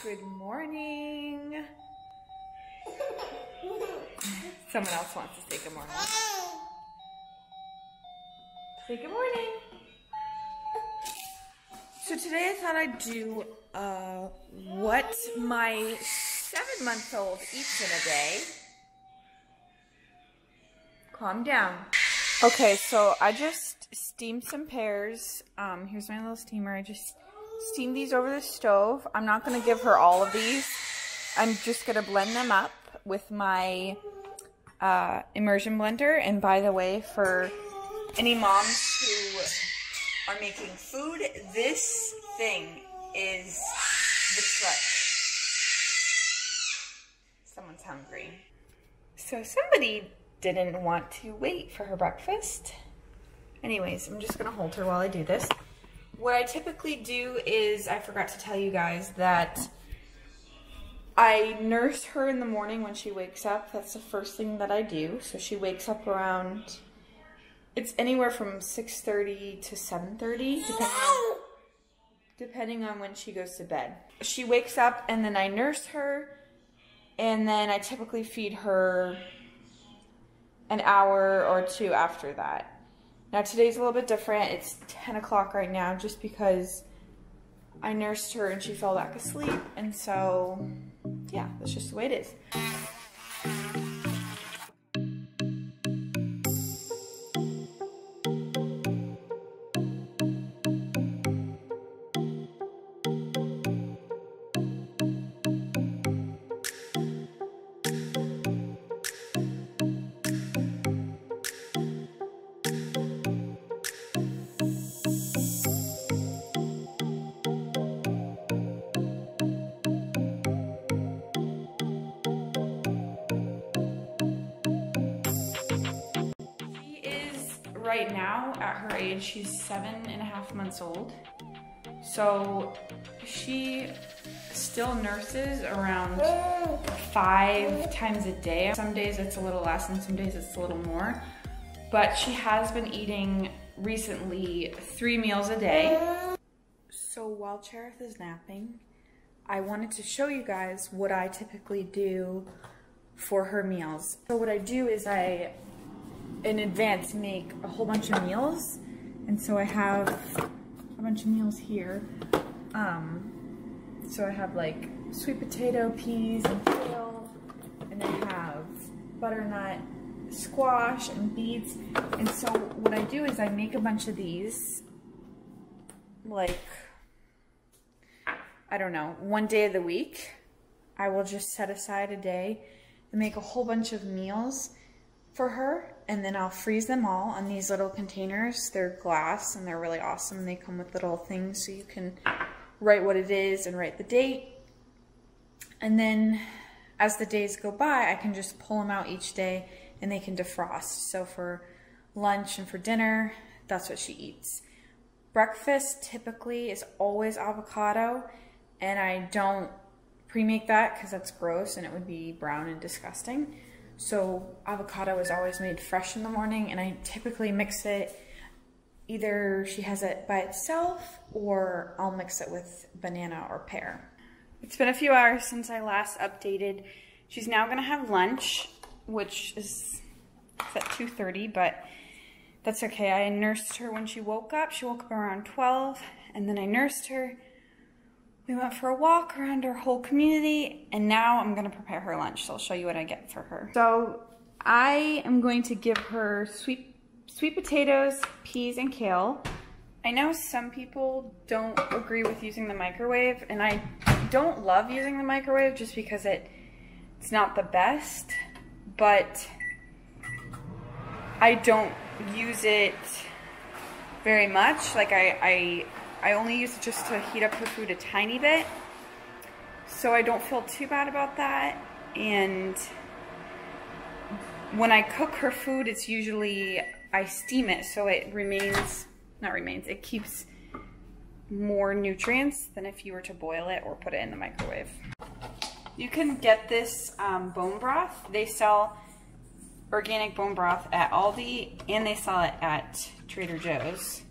Good morning. Someone else wants to say good morning. Say good morning. So today I thought I'd do what my 7-month-old eats in a day. Calm down. Okay, so I just steamed some pears. Here's my little steamer. I just steamed these over the stove. I'm not going to give her all of these. I'm just going to blend them up with my immersion blender. And by the way, for any moms who are making food, this thing is the clutch. Someone's hungry. So somebody didn't want to wait for her breakfast. Anyways, I'm just gonna hold her while I do this. What I typically do is, I forgot to tell you guys that I nurse her in the morning when she wakes up. That's the first thing that I do. So she wakes up around, it's anywhere from 6:30 to 7:30, depending on when she goes to bed. She wakes up and then I nurse her, and then I typically feed her an hour or two after that. Now today's a little bit different. It's 10 o'clock right now just because I nursed her and she fell back asleep. And so, yeah, that's just the way it is. Right now, at her age, she's 7.5 months old. So she still nurses around 5 times a day. Some days it's a little less and some days it's a little more. But she has been eating recently 3 meals a day. So while Cherith is napping, I wanted to show you guys what I typically do for her meals. So what I do is I in advance make a whole bunch of meals, and so I have a bunch of meals here. So I have like sweet potato, peas, and kale, and I have butternut, squash, and beets. And so what I do is I make a bunch of these, like, I don't know, one day of the week. I will just set aside a day and make a whole bunch of meals for her, and then I'll freeze them all on these little containers. They're glass and they're really awesome. They come with little things so you can write what it is and write the date. And then as the days go by, I can just pull them out each day and they can defrost. So for lunch and for dinner, that's what she eats. Breakfast typically is always avocado, and I don't pre-make that because that's gross and it would be brown and disgusting. So avocado is always made fresh in the morning, and I typically mix it, either she has it by itself or I'll mix it with banana or pear. It's been a few hours since I last updated. She's now gonna have lunch, which is at 2:30, but that's okay. I nursed her when she woke up. She woke up around 12, and then I nursed her. We went for a walk around our whole community, and now I'm gonna prepare her lunch, so I'll show you what I get for her. So I am going to give her sweet potatoes, peas, and kale. I know some people don't agree with using the microwave, and I don't love using the microwave just because it's not the best, but I don't use it very much. Like I only use it just to heat up her food a tiny bit, so I don't feel too bad about that. And when I cook her food, it's usually, I steam it so it it keeps more nutrients than if you were to boil it or put it in the microwave. You can get this bone broth. They sell organic bone broth at Aldi, and they sell it at Trader Joe's.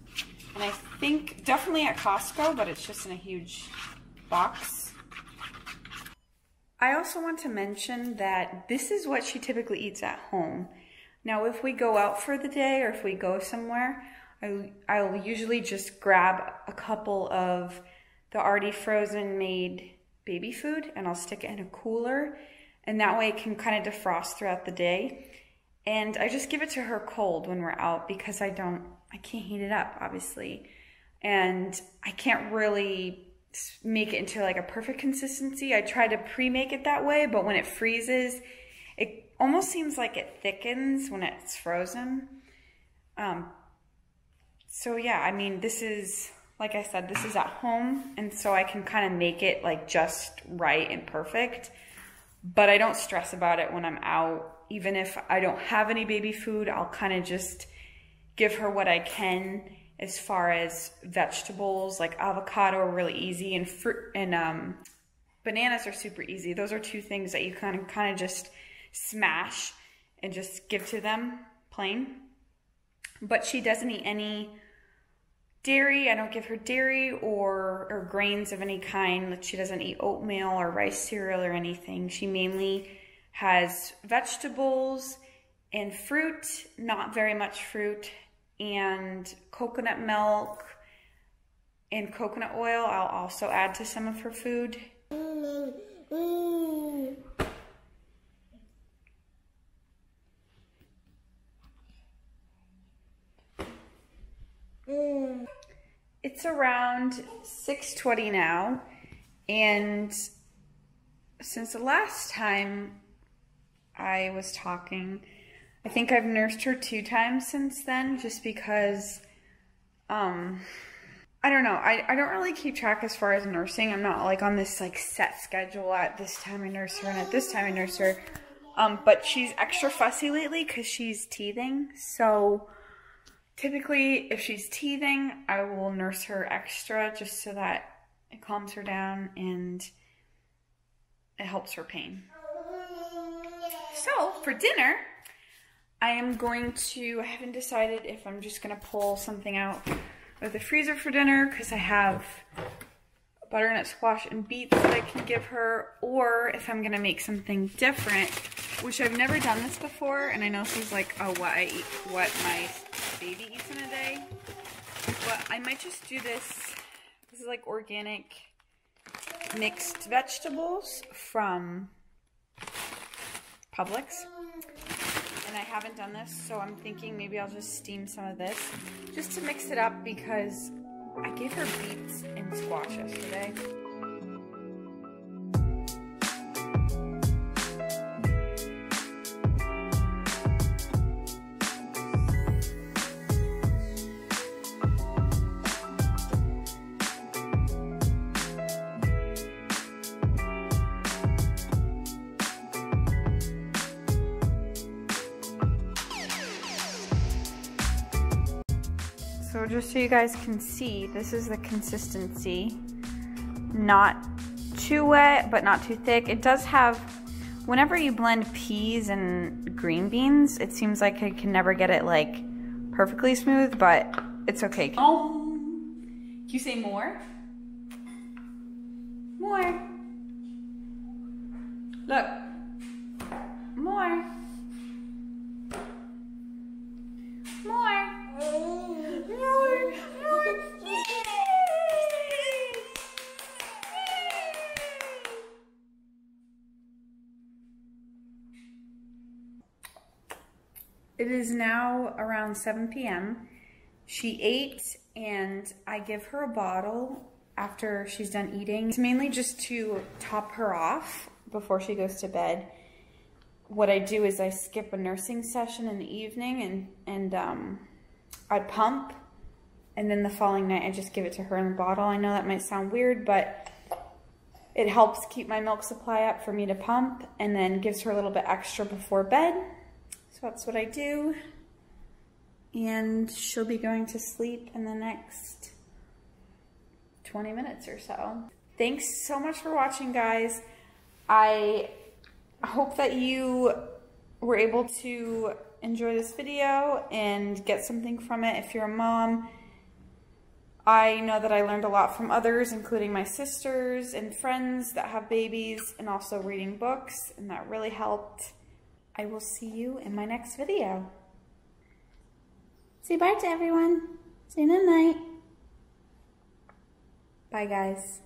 And I think definitely at Costco, but it's just in a huge box. I also want to mention that this is what she typically eats at home. Now, if we go out for the day or if we go somewhere, I'll usually just grab a couple of the already frozen made baby food and I'll stick it in a cooler, and that way it can kind of defrost throughout the day. And I just give it to her cold when we're out because I can't heat it up, obviously. And I can't really make it into like a perfect consistency. I try to pre-make it that way, but when it freezes, it almost seems like it thickens when it's frozen. So yeah, I mean, this is, like I said, this is at home, and so I can kind of make it like just right and perfect, but I don't stress about it when I'm out. Even if I don't have any baby food, I'll kind of just give her what I can as far as vegetables. Like avocado are really easy, and fruit and bananas are super easy. Those are two things that you kind of just smash and just give to them plain. But she doesn't eat any dairy. I don't give her dairy or grains of any kind. She doesn't eat oatmeal or rice cereal or anything. She mainly has vegetables and fruit, not very much fruit, and coconut milk and coconut oil. I'll also add to some of her food. It's around 6:20 now, and since the last time I was talking, I think I've nursed her 2 times since then, just because, I don't know, I don't really keep track as far as nursing. I'm not like on this like set schedule at this time I nurse her and at this time I nurse her, but she's extra fussy lately because she's teething, so typically, if she's teething, I will nurse her extra just so that it calms her down and it helps her pain. So, for dinner, I haven't decided if I'm just going to pull something out of the freezer for dinner, because I have butternut squash and beets that I can give her, or if I'm going to make something different, which I've never done this before, and I know this is like what my baby eats in a day, but I might just do this. This is like organic mixed vegetables from Publix, and I haven't done this, so I'm thinking maybe I'll just steam some of this just to mix it up, because I gave her beets and squash yesterday. So just so you guys can see, this is the consistency. Not too wet, but not too thick. It does have, whenever you blend peas and green beans, it seems like I can never get it like perfectly smooth, but it's okay. Oh, can you say more? More. Look. More. More. More. It is now around 7 p.m. She ate, and I give her a bottle after she's done eating. It's mainly just to top her off before she goes to bed. What I do is I skip a nursing session in the evening, and I pump, and then the following night I just give it to her in the bottle. I know that might sound weird, but it helps keep my milk supply up for me to pump, and then gives her a little bit extra before bed. So that's what I do, and she'll be going to sleep in the next 20 minutes or so. Thanks so much for watching, guys. I hope that you were able to enjoy this video and get something from it if you're a mom. I know that I learned a lot from others, including my sisters and friends that have babies, and also reading books, and that really helped. I will see you in my next video. Say bye to everyone. Say night. Bye, guys.